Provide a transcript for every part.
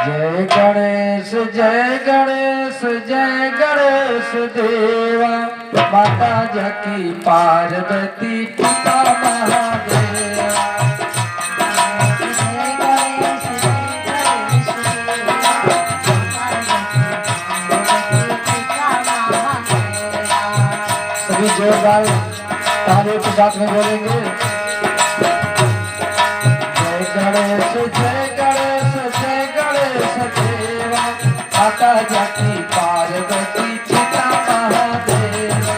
जय गणेश जय गणेश जय गणेश देवा, माता जकी पार्वती पिता महादेवा। सभी जोरदार तालियों के साथ में बोलेंगे जय गणेश जय गणेश जय गणेश देवा, माता जकी पार्वती पिता महादेवा।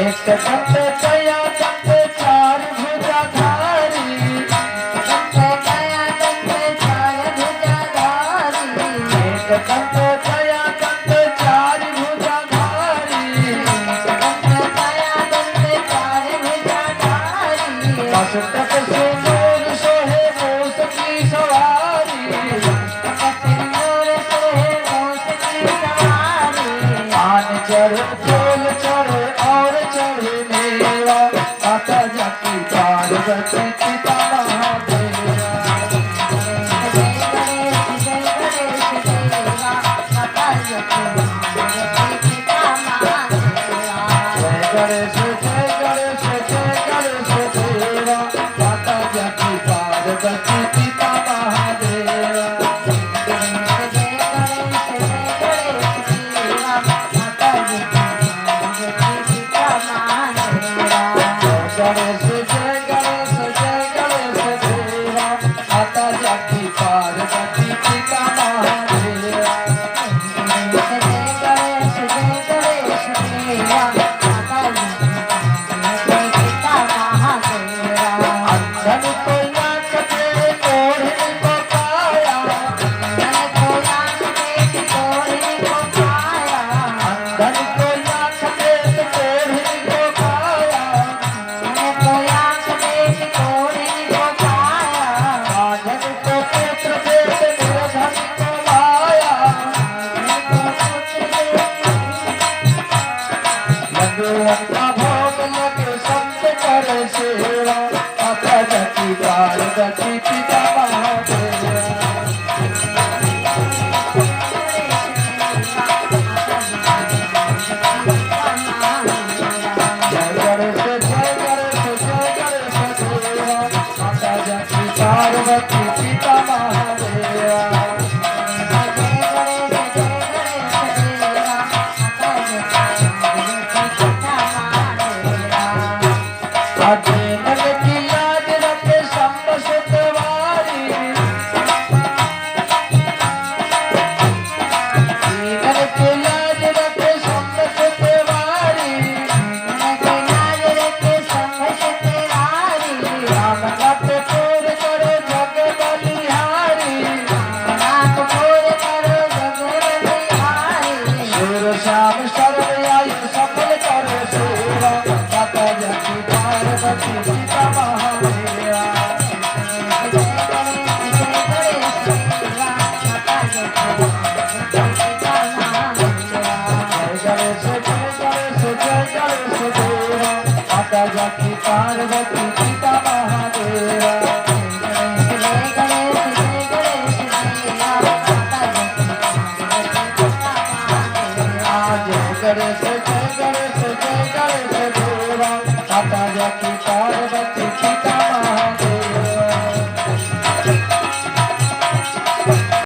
एक दंत दया दंत चार भुजाधारी, दंत दया दंत चार भुजाधारी, एक दंत दया दंत चार भुजाधारी, दंत दया दंत चार भुजाधारी। मस्तक सिंदूर सोहे मूस की सवारी, मस्तक सिंदूर सोहे मूस की सवारी। आन चढ़ फूल चढ़े और चढ़े मेवा, माता जकी पार्वती पिता महादेवा। जय गणेश जय गणेश जय गणेश देवा, माता जकी पार्वती पिता महादेवा। गणेश जय गणेश जय गणेश देवा, माता जकी पार्वती पिता महादेवा। अंधन को आँख दे कोढ़ी को काया, अंधन को आँख दे कोढ़ी को काया, अंधन को आँख दे कोढ़ी को काया, अंधन को आँख दे कोढ़ी को काया। राजन को पुत्र दे निर्धन को माया, लड्डूअन का भोग लगे संत करे सेवा, माता जकी पार्वती पिता महादेवा। जय गणेश जय गणेश जय गणेश देवा, माता जकी पार्वती पिता महादेवा। अधीनन की लाज रखे शंभ सुतवारी, दीनन की लाज रखे शंभ सुतवारी, राम नाथपुर करे जग बलिहारी, सुर श्याम शरण आई सफल करे सेवा, माता जकी पार्वती पिता महादेवा। जय गणेश जय गणेश जय गणेश देवा, माता जकी पार्वती पिता महादेवा। जय गणेश जय गणेश जय गणेश देवा, माता जकी पार्वती